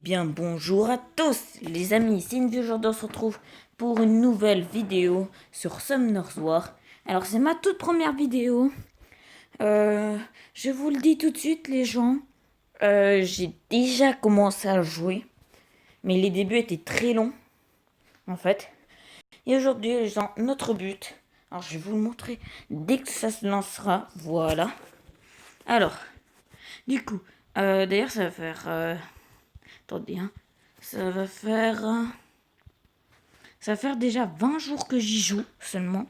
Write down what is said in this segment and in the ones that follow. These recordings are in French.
Bien, bonjour à tous les amis, c'est Une aujourd'hui on se retrouve pour une nouvelle vidéo sur Summoner's War. Alors c'est ma toute première vidéo, je vous le dis tout de suite les gens, j'ai déjà commencé à jouer, mais les débuts étaient très longs en fait. Et aujourd'hui les gens, notre but, alors je vais vous le montrer dès que ça se lancera, voilà. Alors, du coup, d'ailleurs ça va faire, attendez hein, ça va faire... Ça va faire déjà 20 jours que j'y joue seulement.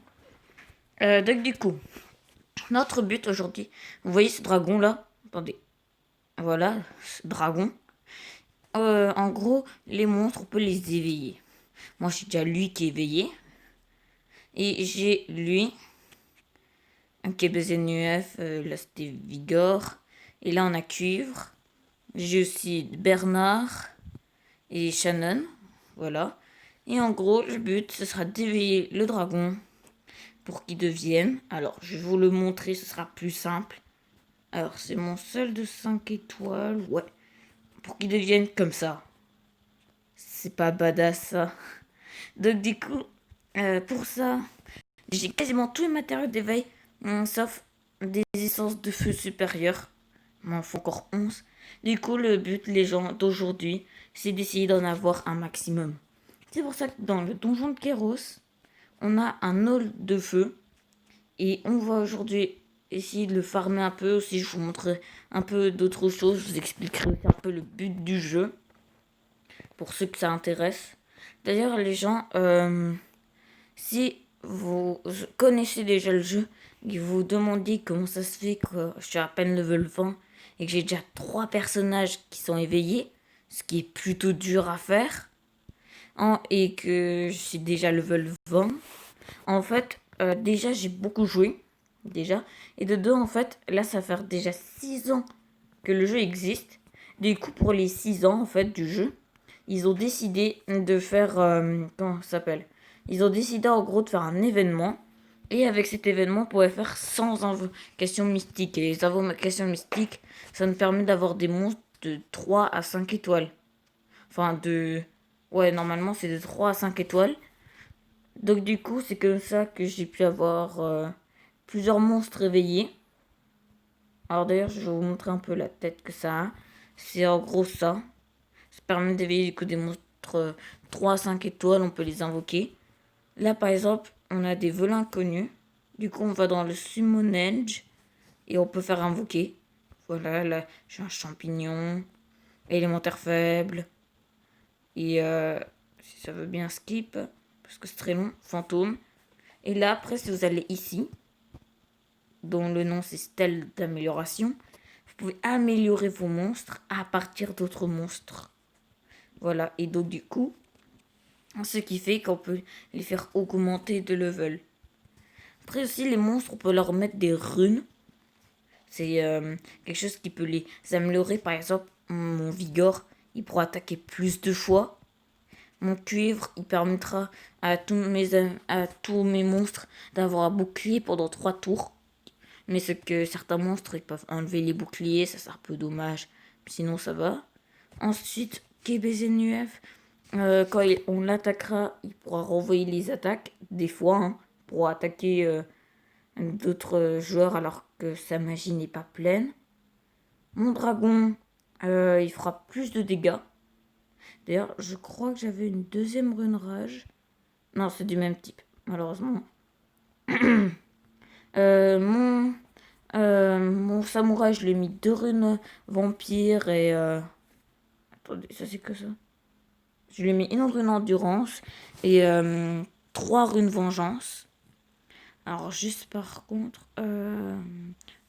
Donc du coup, notre but aujourd'hui, vous voyez ce dragon là? Attendez, voilà, ce dragon. En gros, les monstres, on peut les éveiller. Moi, j'ai déjà lui qui est éveillé. Et j'ai lui, qui est BZNUF, là c'était Vigor. Et là, on a Cuivre. J'ai aussi Bernard et Shannon. Voilà. Et en gros, le but, ce sera d'éveiller le dragon pour qu'il devienne. Alors, je vais vous le montrer, ce sera plus simple. Alors, c'est mon seul de 5 étoiles, ouais. Pour qu'il devienne comme ça. C'est pas badass, ça. Donc, du coup, pour ça, j'ai quasiment tous les matériaux d'éveil, sauf des essences de feu supérieures. Il m'en faut encore 11. Du coup, le but, les gens d'aujourd'hui, c'est d'essayer d'en avoir un maximum. C'est pour ça que dans le donjon de Kéros, on a un hall de feu. Et on va aujourd'hui essayer de le farmer un peu. Aussi, je vous montrerai un peu d'autres choses. Je vous expliquerai aussi un peu le but du jeu. Pour ceux que ça intéresse. D'ailleurs, les gens, si vous connaissez déjà le jeu, et vous vous demandez comment ça se fait que je suis à peine level 20 et que j'ai déjà 3 personnages qui sont éveillés, ce qui est plutôt dur à faire, et que je suis déjà level 20, en fait, déjà, j'ai beaucoup joué. Déjà. Et de deux, en fait, là, ça fait déjà 6 ans que le jeu existe. Du coup, pour les 6 ans, en fait, du jeu, ils ont décidé de faire... comment ça s'appelle? Ils ont décidé, en gros, de faire un événement. Et avec cet événement, on pouvait faire 100 invocations mystiques. Et les invocations mystiques, ça nous permet d'avoir des monstres de 3 à 5 étoiles. Enfin, de... Ouais, normalement, c'est de 3 à 5 étoiles. Donc du coup, c'est comme ça que j'ai pu avoir plusieurs monstres éveillés. Alors d'ailleurs, je vais vous montrer un peu la tête que ça a. C'est en gros ça. Ça permet d'éveiller du coup des monstres 3 à 5 étoiles, on peut les invoquer. Là par exemple, on a des vols inconnus. Du coup, on va dans le Summon Edge et on peut faire invoquer. Voilà, là, j'ai un champignon, élémentaire faible. Et si ça veut bien skip, parce que c'est très long, fantôme. Et là, après, si vous allez ici, dont le nom c'est stèle d'amélioration, vous pouvez améliorer vos monstres à partir d'autres monstres. Voilà, et donc du coup, ce qui fait qu'on peut les faire augmenter de level. Après aussi, les monstres, on peut leur mettre des runes. C'est quelque chose qui peut les améliorer. Par exemple, mon Vigor, il pourra attaquer plus de fois. Mon cuivre, il permettra à tous mes monstres d'avoir un bouclier pendant 3 tours. Mais c'est que certains monstres, ils peuvent enlever les boucliers, ça c'est un peu dommage. Sinon, ça va. Ensuite, KBZNUF, quand on l'attaquera, il pourra renvoyer les attaques, des fois, hein, pour attaquer d'autres joueurs alors que sa magie n'est pas pleine. Mon dragon, il fera plus de dégâts. D'ailleurs, je crois que j'avais une deuxième rune rage. Non, c'est du même type, malheureusement. Mon mon samouraï, je lui ai mis 2 runes vampire et... Attendez, ça c'est que ça. Je lui ai mis une rune endurance et 3 runes vengeance. Alors juste par contre...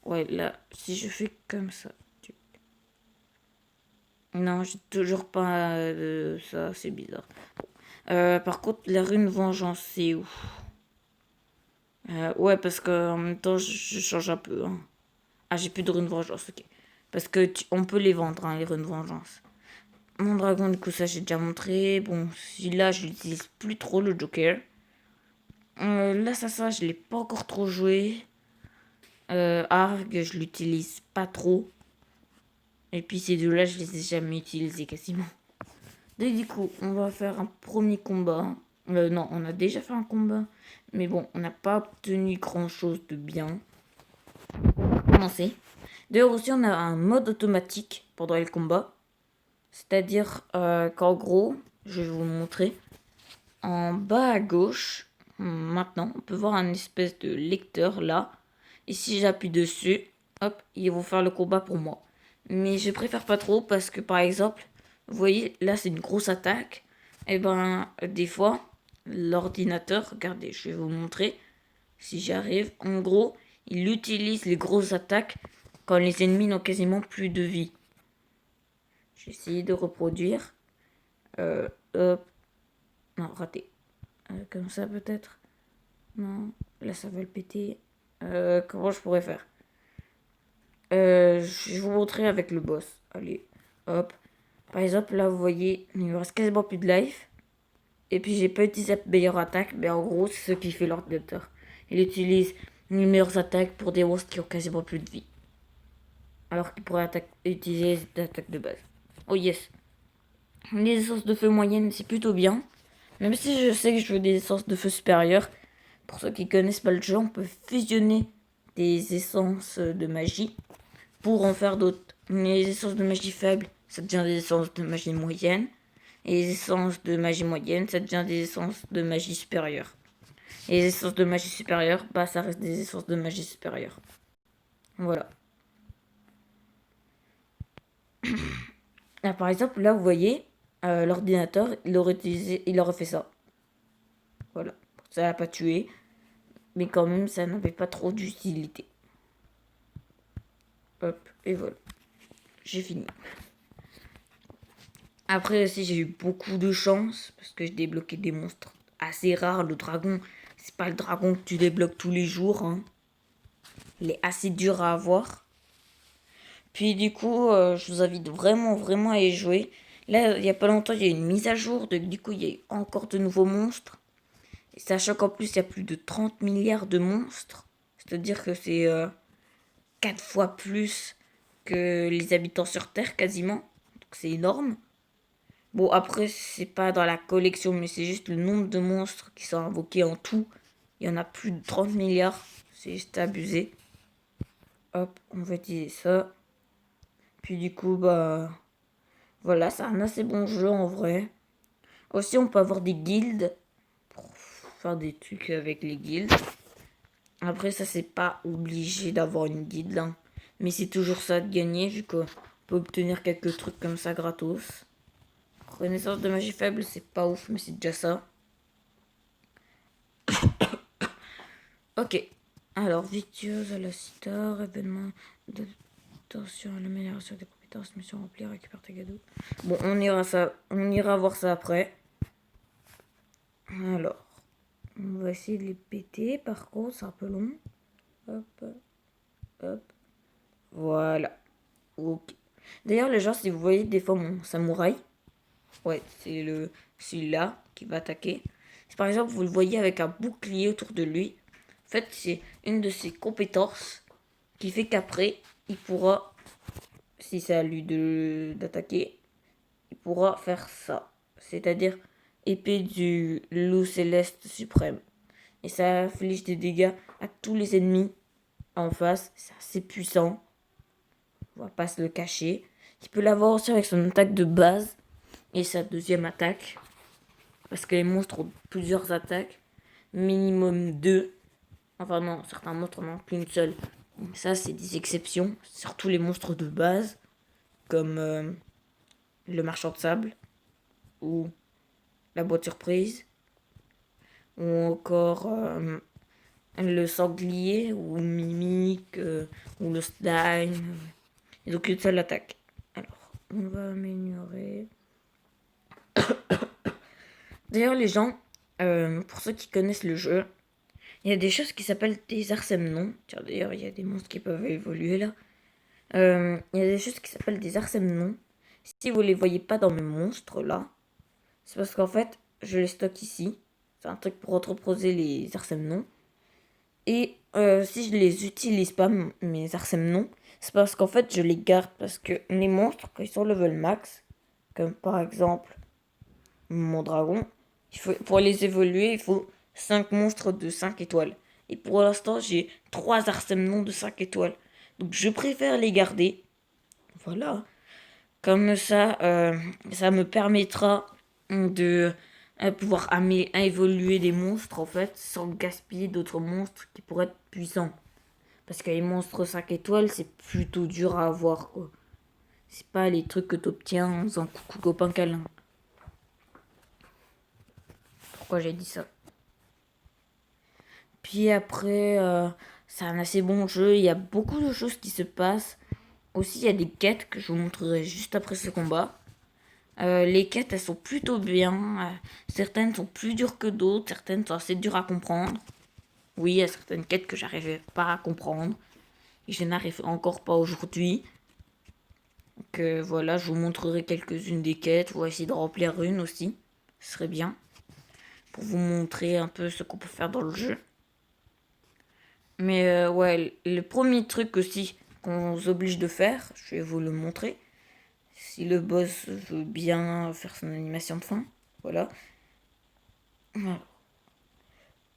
ouais, là, si je fais comme ça... Non, j'ai toujours pas ça, c'est bizarre. Par contre, la rune vengeance, c'est où? Ouais, parce que en même temps, je change un peu. Hein. Ah, j'ai plus de runes vengeance, ok. Parce que on peut les vendre, hein, les runes vengeance. Mon dragon, du coup, ça j'ai déjà montré. Bon, celui-là, je l'utilise plus trop, le Joker. L'assassin, je l'ai pas encore trop joué. Arg, je l'utilise pas trop. Et puis ces deux-là, je les ai jamais utilisés quasiment. Et du coup, on va faire un premier combat. Non, on a déjà fait un combat. Mais bon, on n'a pas obtenu grand chose de bien. On va commencer. D'ailleurs aussi, on a un mode automatique pendant les combats. C'est-à-dire qu'en gros, je vais vous montrer. En bas à gauche, maintenant, on peut voir un espèce de lecteur là. Et si j'appuie dessus, hop, ils vont faire le combat pour moi. Mais je préfère pas trop parce que par exemple, vous voyez, là c'est une grosse attaque. Et ben, des fois, l'ordinateur, regardez, je vais vous montrer si j'arrive. En gros, il utilise les grosses attaques quand les ennemis n'ont quasiment plus de vie. Je vais essayer de reproduire. Hop. Non, raté. Comme ça peut-être. Non, là ça va le péter. Comment je pourrais faire? Je vais vous montrer avec le boss. Allez, hop. Par exemple, là, vous voyez, il me reste quasiment plus de life. Et puis, j'ai pas utilisé la meilleure attaque. Mais en gros, c'est ce qui fait l'ordinateur. Il utilise les meilleures attaques pour des monstres qui ont quasiment plus de vie. Alors qu'il pourrait utiliser des attaques de base. Oh yes. Les essences de feu moyennes, c'est plutôt bien. Même si je sais que je veux des essences de feu supérieures. Pour ceux qui connaissent pas le jeu, on peut fusionner des essences de magie pour en faire d'autres. Les essences de magie faibles, ça devient des essences de magie moyenne. Et les essences de magie moyenne, ça devient des essences de magie supérieure. Et les essences de magie supérieure, bah ça reste des essences de magie supérieure. Voilà. Là, par exemple, là vous voyez, l'ordinateur, il aurait fait ça. Voilà. Ça l'a pas tué. Mais quand même, ça n'avait pas trop d'utilité. Hop, et voilà. J'ai fini. Après aussi, j'ai eu beaucoup de chance parce que j'ai débloqué des monstres assez rares. Le dragon, c'est pas le dragon que tu débloques tous les jours. Hein. Il est assez dur à avoir. Puis du coup, je vous invite vraiment à y jouer. Là, il y a pas longtemps, il y a eu une mise à jour. Du coup, il y a eu encore de nouveaux monstres. Et sachant qu'en plus, il y a plus de 30 milliards de monstres. C'est-à-dire que c'est 4 fois plus que les habitants sur Terre, quasiment. Donc c'est énorme. Bon, après, c'est pas dans la collection, mais c'est juste le nombre de monstres qui sont invoqués en tout. Il y en a plus de 30 milliards. C'est juste abusé. Hop, on va utiliser ça. Puis du coup, bah... Voilà, c'est un assez bon jeu en vrai. Aussi, on peut avoir des guildes. Pour faire des trucs avec les guildes. Après, ça, c'est pas obligé d'avoir une guilde. Hein. Mais c'est toujours ça de gagner, vu qu'on peut obtenir quelques trucs comme ça gratos. Renaissance de magie faible, c'est pas ouf, mais c'est déjà ça. Ok. Alors, victueuse à la citar, événement d'attention à l'amélioration des compétences, mission remplie, récupère tes cadeaux. Bon, on ira voir ça après. Alors, on va essayer de les péter. Par contre, c'est un peu long. Hop, hop. Voilà. Ok. D'ailleurs, les gens, si vous voyez des fois mon samouraï, ouais, c'est celui-là qui va attaquer. Si par exemple vous le voyez avec un bouclier autour de lui, en fait c'est une de ses compétences qui fait qu'après il pourra, si c'est à lui d'attaquer, il pourra faire ça. C'est-à-dire épée du loup céleste suprême. Et ça inflige des dégâts à tous les ennemis en face. C'est assez puissant. On va pas se le cacher. Il peut l'avoir aussi avec son attaque de base et sa deuxième attaque. Parce que les monstres ont plusieurs attaques. Minimum 2. Enfin non, certains monstres n'en ont qu'une seule. Ça, c'est des exceptions. Surtout les monstres de base. Comme le marchand de sable. Ou la boîte surprise. Ou encore le sanglier. Ou le mimique. Ou le slime. Ils n'ont qu'une seule attaque. Alors, on va améliorer. D'ailleurs, les gens, pour ceux qui connaissent le jeu, il y a des choses qui s'appellent des arsémnons. Tiens, d'ailleurs, il y a des monstres qui peuvent évoluer là. Il y a des choses qui s'appellent des arsémnons. Si vous les voyez pas dans mes monstres là, c'est parce qu'en fait, je les stocke ici. C'est un truc pour entreposer les arsémnons. Et si je les utilise pas, mes arsémnons, c'est parce qu'en fait, je les garde. Parce que les monstres, quand ils sont level max, comme par exemple mon dragon. Pour les évoluer, il faut 5 monstres de 5 étoiles. Et pour l'instant, j'ai 3 harcèlements de 5 étoiles. Donc je préfère les garder. Voilà. Comme ça me permettra de pouvoir évoluer des monstres en fait, sans gaspiller d'autres monstres qui pourraient être puissants. Parce que les monstres 5 étoiles, c'est plutôt dur à avoir quoi. C'est pas les trucs que t'obtiens en faisant coucou copain câlin. Pourquoi j'ai dit ça? Puis après, c'est un assez bon jeu. Il y a beaucoup de choses qui se passent. Aussi, il y a des quêtes que je vous montrerai juste après ce combat. Les quêtes, elles sont plutôt bien. Certaines sont plus dures que d'autres. Certaines sont assez dures à comprendre. Oui, il y a certaines quêtes que j'arrivais pas à comprendre. Et je n'arrive encore pas aujourd'hui. Donc voilà, je vous montrerai quelques-unes des quêtes. On va essayer de remplir une aussi. Ce serait bien. Pour vous montrer un peu ce qu'on peut faire dans le jeu. Mais ouais, le premier truc aussi qu'on s'oblige de faire, je vais vous le montrer. Si le boss veut bien faire son animation de fin. Voilà.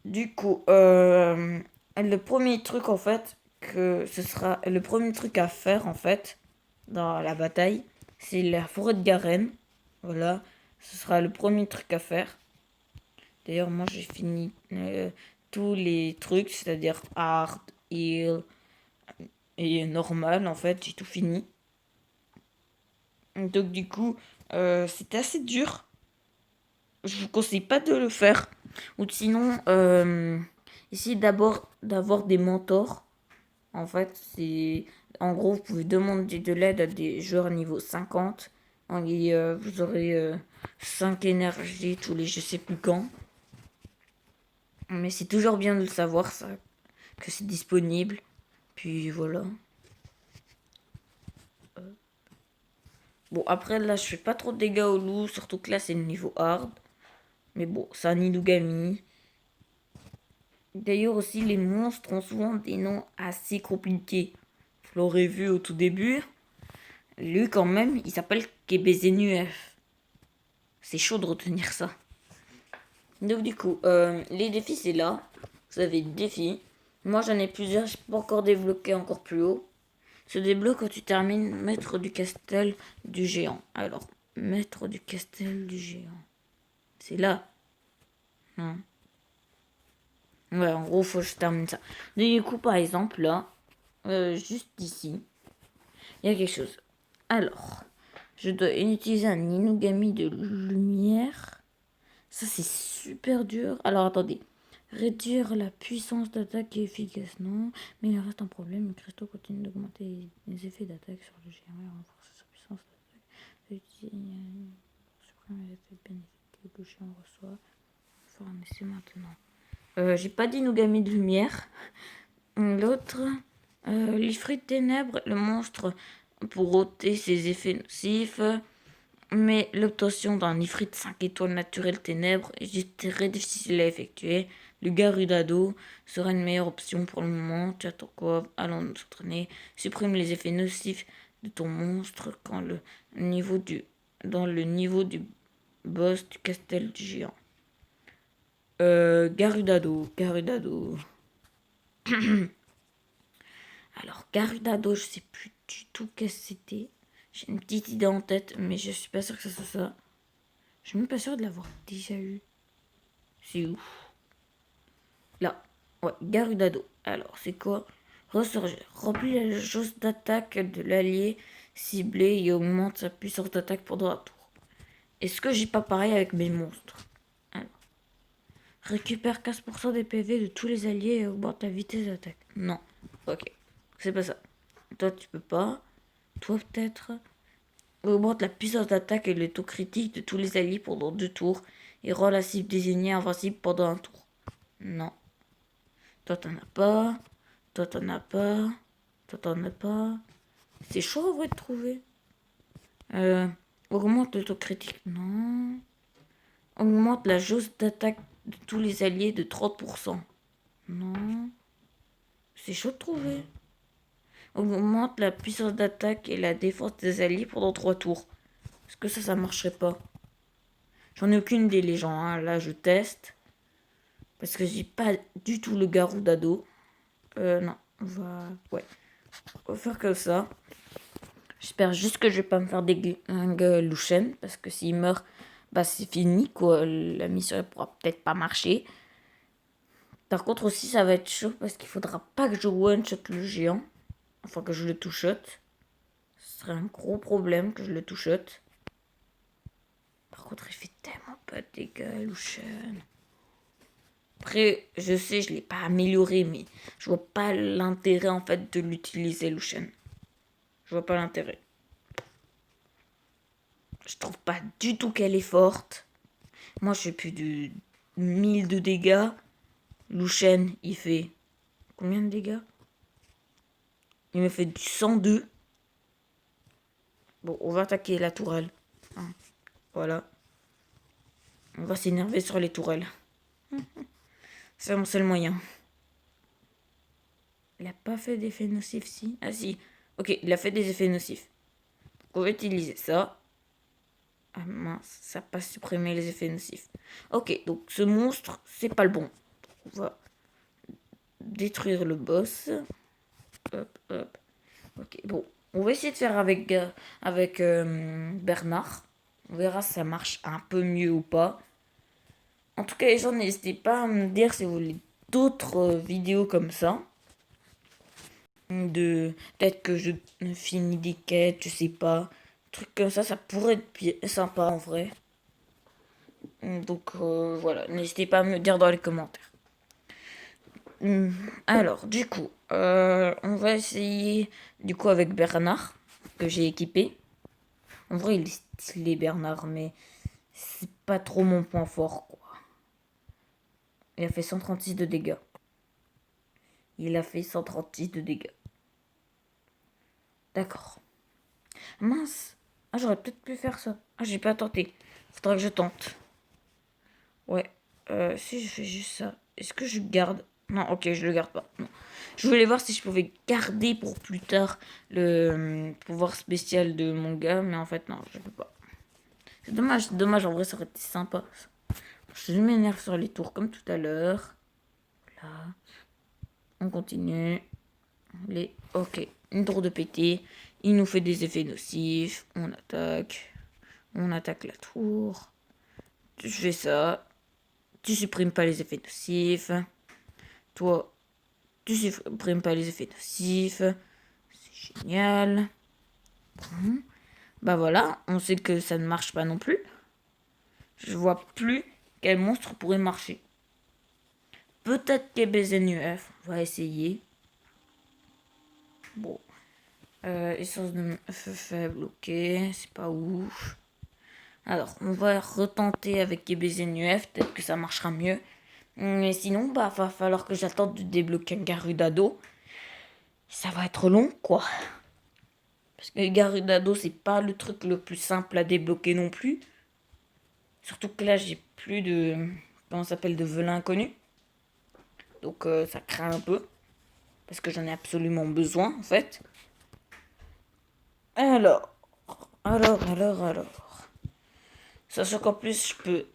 Du coup, le premier truc en fait, que ce sera le premier truc à faire en fait, dans la bataille, c'est la forêt de Garen. Voilà. Ce sera le premier truc à faire. D'ailleurs, moi j'ai fini tous les trucs, c'est-à-dire hard, heal et normal en fait, j'ai tout fini. Donc du coup, c'était assez dur. Je vous conseille pas de le faire. Ou sinon, essayez d'abord d'avoir des mentors. En fait, c'est en gros, vous pouvez demander de l'aide à des joueurs niveau 50. Et vous aurez 5 énergies tous les je sais plus quand. Mais c'est toujours bien de le savoir, ça, que c'est disponible. Puis voilà. Bon, après là, je fais pas trop de dégâts au loup, surtout que là, c'est le niveau hard. Mais bon, c'est un Inugami. D'ailleurs aussi, les monstres ont souvent des noms assez compliqués. Vous l'aurez vu au tout début. Lui, quand même, il s'appelle Kebezenuef. C'est chaud de retenir ça. Donc du coup, les défis, c'est là. Vous avez des défis. Moi, j'en ai plusieurs. Je peux pas encore débloquer encore plus haut. Se débloque quand tu termines Maître du Castel du Géant. Alors, Maître du Castel du Géant. C'est là. Hein. Ouais, en gros, faut que je termine ça. Du coup, par exemple, là, juste ici, il y a quelque chose. Alors, je dois utiliser un Inugami de lumière. Ça, c'est super dur. Alors, attendez. Réduire la puissance d'attaque et efficace, non. Mais il reste un problème. Le cristaux continue d'augmenter les effets d'attaque sur le géant et renforcer sa puissance d'attaque. Supprimer l'effet bénéfique que le géant reçoit. Faire un essai maintenant. J'ai pas d'Inugami de lumière. L'autre, l'Ifrit de ténèbres, le monstre pour ôter ses effets nocifs. Mais l'obtention d'un Ifrit 5 étoiles naturelles ténèbres est très difficile à effectuer. Le Garudado sera une meilleure option pour le moment. Tu attends quoi? Allons nous entraîner. Supprime les effets nocifs de ton monstre dans le niveau du boss du castel du géant. Garudado. Alors, Garudado, je sais plus du tout qu'est-ce que c'était. J'ai une petite idée en tête, mais je suis pas sûre que ce soit ça. Je suis même pas sûre de l'avoir déjà eu. C'est où? Là. Ouais, Garudado. Alors, c'est quoi? Ressurgir. Remplit la jauge d'attaque de l'allié ciblé et augmente sa puissance d'attaque pendant un tour. Est-ce que j'ai pas pareil avec mes monstres? Alors. Récupère 15% des PV de tous les alliés et augmente la vitesse d'attaque. Non. Ok. C'est pas ça. Toi, tu peux pas. Toi, peut-être. Augmente la puissance d'attaque et le taux critique de tous les alliés pendant 2 tours et rend la cible désignée invincible pendant un tour. Non. Toi t'en as pas. Toi t'en as pas. Toi t'en as pas. C'est chaud en vrai de trouver. Augmente le taux critique. Non. Augmente la jauge d'attaque de tous les alliés de 30%. Non. C'est chaud de trouver. Augmente la puissance d'attaque et la défense des alliés pendant 3 tours. Est-ce que ça marcherait pas? J'en ai aucune idée, les gens. Hein. Là, je teste. Parce que j'ai pas du tout le garou d'ado. Non, on va... Ouais. On va faire comme ça. J'espère juste que je vais pas me faire des Lushen. Parce que s'il meurt, bah c'est fini, quoi. La mission, elle pourra peut-être pas marcher. Par contre, aussi, ça va être chaud. Parce qu'il faudra pas que je one-shot le géant. Enfin, que je le touche-shot. Ce serait un gros problème que je le touche-shot. Par contre, il fait tellement pas de dégâts, Lushen. Après, je sais, je l'ai pas amélioré, mais je vois pas l'intérêt en fait de l'utiliser, Lushen. Je vois pas l'intérêt. Je trouve pas du tout qu'elle est forte. Moi, je fais plus de 1000 de dégâts. Lushen, il fait combien de dégâts? Il me fait du 102. Bon, on va attaquer la tourelle. Hein, voilà. On va s'énerver sur les tourelles. C'est mon seul moyen. Il a pas fait d'effet nocif, si? Ah si. Ok, il a fait des effets nocifs. Donc, on va utiliser ça. Ah mince, ça n'a pas supprimé les effets nocifs. Ok, donc ce monstre, c'est pas le bon. On va détruire le boss. Hop, hop. Ok, bon. On va essayer de faire avec Bernard. On verra si ça marche un peu mieux ou pas. En tout cas, les gens, n'hésitez pas à me dire si vous voulez d'autres vidéos comme ça. Peut-être que je finis des quêtes, je sais pas. Un truc comme ça pourrait être sympa en vrai. Donc voilà, n'hésitez pas à me dire dans les commentaires. Alors, du coup, on va essayer du coup avec Bernard, que j'ai équipé. En vrai, il est stylé Bernard, mais c'est pas trop mon point fort, quoi. Il a fait 136 de dégâts. Il a fait 136 de dégâts. D'accord. Mince. Ah, j'aurais peut-être pu faire ça. Ah, j'ai pas tenté. Faudra que je tente. Ouais. Si je fais juste ça, est-ce que je garde? Non, ok, je le garde pas. Non. Je voulais voir si je pouvais garder pour plus tard le pouvoir spécial de mon gars, mais en fait, non, je peux pas. C'est dommage, dommage, en vrai, ça aurait été sympa. Je m'énerve sur les tours comme tout à l'heure. Là. On continue. Les... Ok, une tour de pété. Il nous fait des effets nocifs. On attaque. On attaque la tour. Je fais ça. Tu supprimes pas les effets nocifs. Toi, tu supprimes pas les effets nocifs. C'est génial. Bon. Bah voilà, on sait que ça ne marche pas non plus. Je vois plus quel monstre pourrait marcher. Peut-être KBZNUF, on va essayer. Bon. Essence de feu faible, ok, c'est pas ouf. Alors, on va retenter avec KBZNUF, peut-être que ça marchera mieux. Mais sinon, bah, va falloir que j'attende de débloquer un Garudado. Ça va être long, quoi. Parce que Garudado, c'est pas le truc le plus simple à débloquer non plus. Surtout que là, j'ai plus de... Comment ça s'appelle? De velin inconnu. Donc, ça craint un peu. Parce que j'en ai absolument besoin, en fait. Alors... Alors... Sachant qu'en plus, je peux...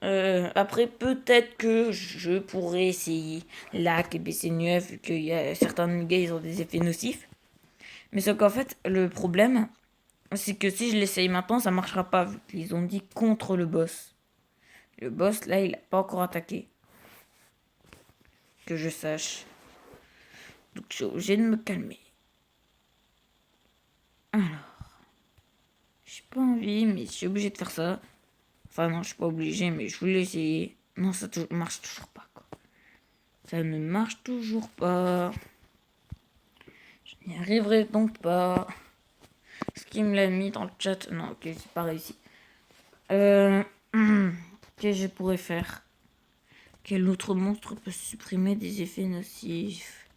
après, peut-être que je pourrais essayer Lac et BC9, vu qu'il y a certains gars, ils ont des effets nocifs. Mais sauf qu'en fait, le problème, c'est que si je l'essaye maintenant, ça marchera pas, vu qu'ils ont dit contre le boss. Le boss, là, il a pas encore attaqué. Que je sache. Donc, je suis obligé de me calmer. Alors... J'ai pas envie, mais je suis obligé de faire ça. Enfin, non, je suis pas obligé, mais je voulais essayer. Non, ça marche toujours pas, quoi. Ça ne marche toujours pas. Je n'y arriverai donc pas. Ce qui me l'a mis dans le chat. Non, ok, c'est pas réussi. Qu'est-ce que je pourrais faire? Quel autre monstre peut supprimer des effets nocifs?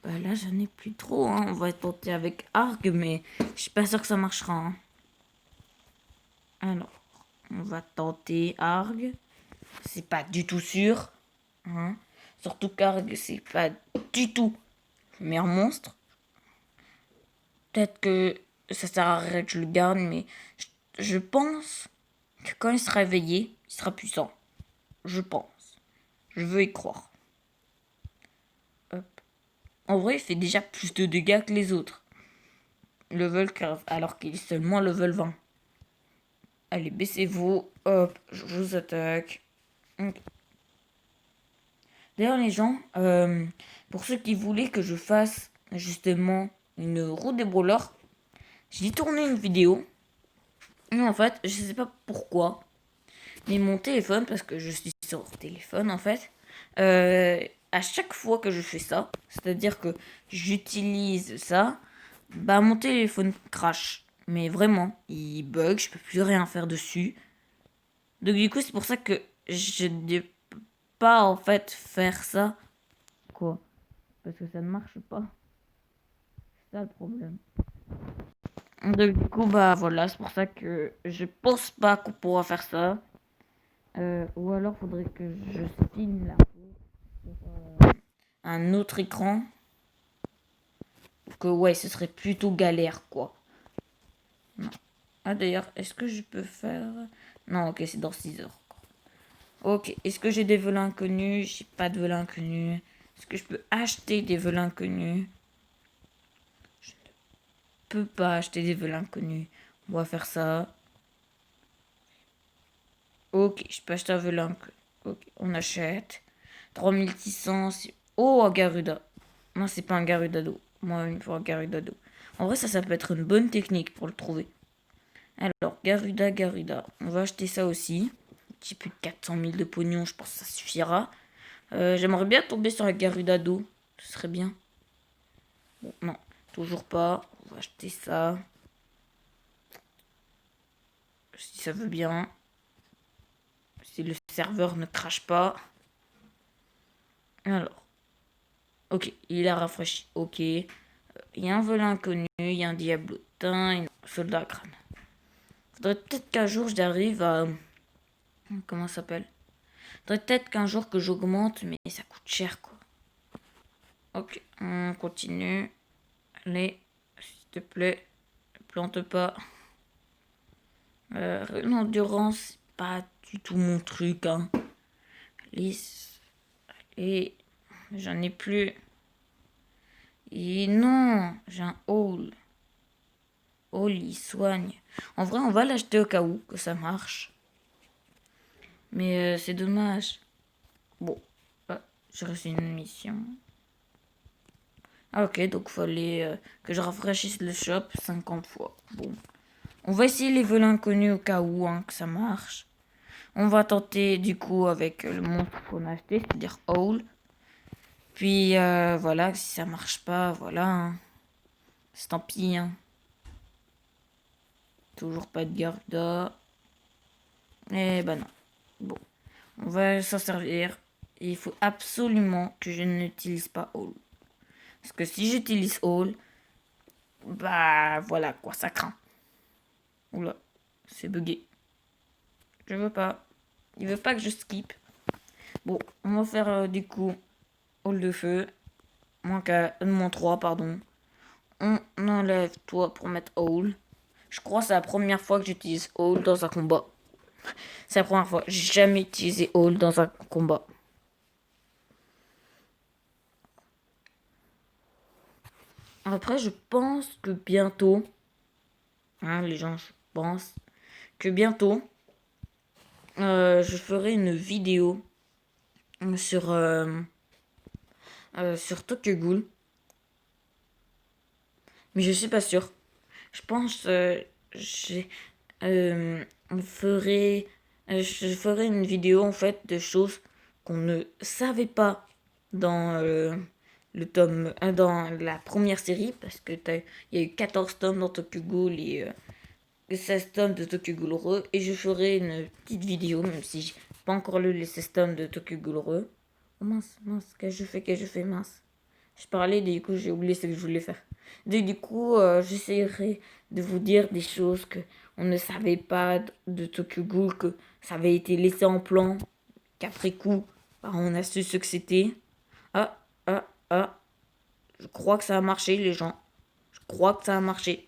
Bah là, j'en ai plus trop. Hein. On va tenter avec Arg, mais je suis pas sûr que ça marchera. Hein. Alors, on va tenter Arg. C'est pas du tout sûr. Hein. Surtout qu'Arg, c'est pas du tout le meilleur monstre. Peut-être que ça sert à rien que je le garde, mais je pense que quand il sera réveillé, il sera puissant. Je pense. Je veux y croire. Hop. En vrai, il fait déjà plus de dégâts que les autres. Level 15, alors qu'il est seulement level 20. Allez, baissez-vous. Hop, je vous attaque. Ok. D'ailleurs, les gens, pour ceux qui voulaient que je fasse justement une roue des brawlers, j'ai tourné une vidéo. Et en fait, je sais pas pourquoi, mais mon téléphone, parce que je suis sur téléphone en fait, à chaque fois que je fais ça, c'est-à-dire que j'utilise ça, bah mon téléphone crache. Mais vraiment, il bug, je peux plus rien faire dessus. Donc du coup, c'est pour ça que je ne peux pas en fait faire ça. Quoi? Parce que ça ne marche pas. C'est ça le problème. Donc du coup, bah voilà, c'est pour ça que je pense pas qu'on pourra faire ça. Ou alors faudrait que je filme là sur un autre écran. Que ouais, ce serait plutôt galère quoi. Non. Ah d'ailleurs, est-ce que je peux faire... Non, ok, c'est dans 6 heures. Ok, est-ce que j'ai des vols inconnus? J'ai pas de vols inconnus. Est-ce que je peux acheter des vols inconnus? Je ne peux pas acheter des vols inconnus. On va faire ça. Ok, je peux acheter un vol inconnu. Ok, on achète. 3600. Oh, un Garuda. Non, c'est pas un Garudado. Moi, il me faut un Garudado. En vrai, ça peut être une bonne technique pour le trouver. Alors, Garuda, Garuda. On va acheter ça aussi. J'ai plus de 400 000 de pognon, je pense que ça suffira. J'aimerais bien tomber sur un Garudado. Ce serait bien. Bon, non, toujours pas. On va acheter ça. Si ça veut bien. Si le serveur ne crache pas. Alors. Ok, il a rafraîchi. Ok. Il y a un vol inconnu, il y a un diablotin, un soldat à crâne. Faudrait peut-être qu'un jour j'arrive à... Comment ça s'appelle? Faudrait peut-être qu'un jour que j'augmente, mais ça coûte cher quoi. Ok, on continue. Allez, s'il te plaît, plante pas. L'endurance, c'est pas du tout mon truc. Hein. Lisse. Et j'en ai plus. Et non, j'ai un haul. Haul, il soigne. En vrai, on va l'acheter au cas où que ça marche. Mais c'est dommage. Bon, j'ai reçu une mission. Ah ok, donc fallait que je rafraîchisse le shop 50 fois. Bon, on va essayer les vols inconnus au cas où hein, que ça marche. On va tenter du coup avec le monstre qu'on a acheté, c'est-à-dire Owl. Puis voilà, si ça marche pas, voilà. Hein. C'est tant pis. Hein. Toujours pas de Garda. Eh ben non. Bon, on va s'en servir. Il faut absolument que je n'utilise pas All. Parce que si j'utilise All, bah voilà quoi, ça craint. Oula, c'est bugué. Je veux pas. Il veut pas que je skip. Bon, on va faire du coup All de feu. Moins 3, pardon. On enlève toi pour mettre All. Je crois que c'est la première fois que j'utilise All dans un combat. C'est la première fois. J'ai jamais utilisé All dans un combat. Après, je pense que bientôt, hein, les gens, je pense que bientôt, je ferai une vidéo sur Tokyo Ghoul. Mais je suis pas sûre. Je pense j'ai euh, ferai, je ferai une vidéo en fait de choses qu'on ne savait pas dans le tome dans la première série parce que il y a eu 14 tomes dans Tokyo Ghoul et 16 tomes de Tokyo Ghoul Heureux et je ferai une petite vidéo même si j'ai pas encore lu les 16 tomes de Tokyo Ghoul Heureux. Oh mince, qu'est-ce que je fais, mince. Je parlais, du coup, j'ai oublié ce que je voulais faire. Du coup, j'essaierai de vous dire des choses que on ne savait pas de Tokyo Ghoul, que ça avait été laissé en plan, qu'après coup, bah, on a su ce que c'était. Ah, ah, ah. Je crois que ça a marché, les gens. Je crois que ça a marché.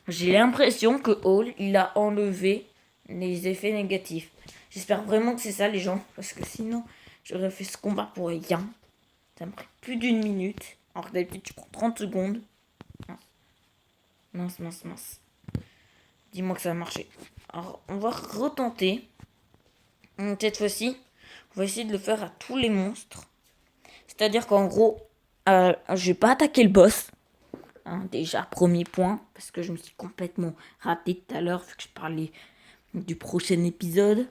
J'ai l'impression que Hall, il a enlevé les effets négatifs. J'espère vraiment que c'est ça les gens, parce que sinon j'aurais fait ce combat pour rien. Ça me prend plus d'une minute. Alors que d'habitude tu prends 30 secondes. Mince. Dis-moi que ça a marché. Alors on va retenter. Cette fois-ci, on va essayer de le faire à tous les monstres. C'est-à-dire qu'en gros, je vais pas attaquer le boss. Déjà, premier point, parce que je me suis complètement raté tout à l'heure, vu que je parlais du prochain épisode,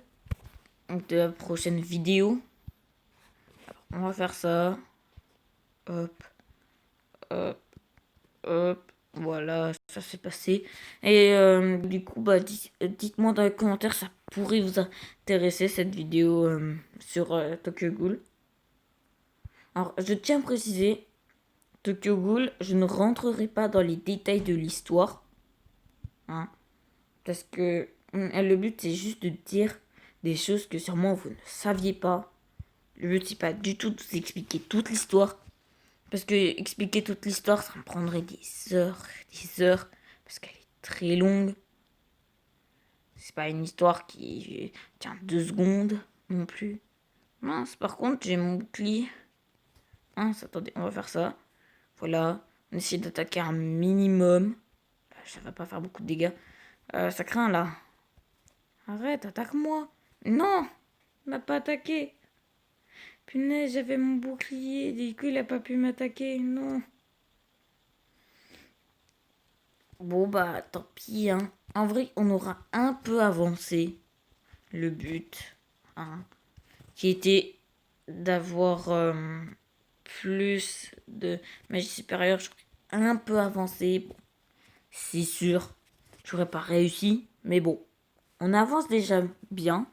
de la prochaine vidéo. Alors, on va faire ça. Hop, hop. Voilà, ça s'est passé. Et du coup, dites-moi dans les commentaires, ça pourrait vous intéresser cette vidéo sur Tokyo Ghoul. Alors, je tiens à préciser, Tokyo Ghoul, je ne rentrerai pas dans les détails de l'histoire. Parce que le but, c'est juste de dire des choses que sûrement vous ne saviez pas. Le but, c'est pas du tout de vous expliquer toute l'histoire. Parce que expliquer toute l'histoire, ça me prendrait des heures. Parce qu'elle est très longue. C'est pas une histoire qui tient 2 secondes non plus. Mince, par contre, j'ai mon bouclier. Attendez, on va faire ça. Voilà, on essaie d'attaquer un minimum. Ça va pas faire beaucoup de dégâts. Ça craint là. Arrête, attaque-moi. Non, il m'a pas attaqué. Punaise, j'avais mon bouclier. Du coup, il a pas pu m'attaquer. Non. Bon, bah, tant pis. En vrai, on aura un peu avancé le but. Qui était d'avoir plus de magie supérieure. Un peu avancé. Bon, c'est sûr. J'aurais pas réussi. Mais bon, on avance déjà bien.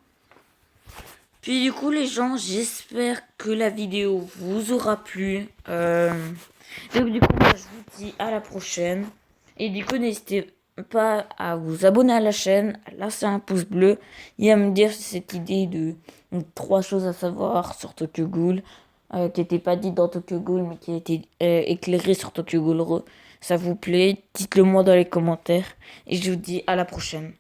Puis du coup les gens, j'espère que la vidéo vous aura plu. Donc du coup moi, je vous dis à la prochaine. Et du coup n'hésitez pas à vous abonner à la chaîne, à lâcher un pouce bleu et à me dire si cette idée de 3 choses à savoir sur Tokyo Ghoul, qui n'était pas dit dans Tokyo Ghoul mais qui a été éclairée sur Tokyo Ghoul, ça vous plaît. Dites-le moi dans les commentaires. Et je vous dis à la prochaine.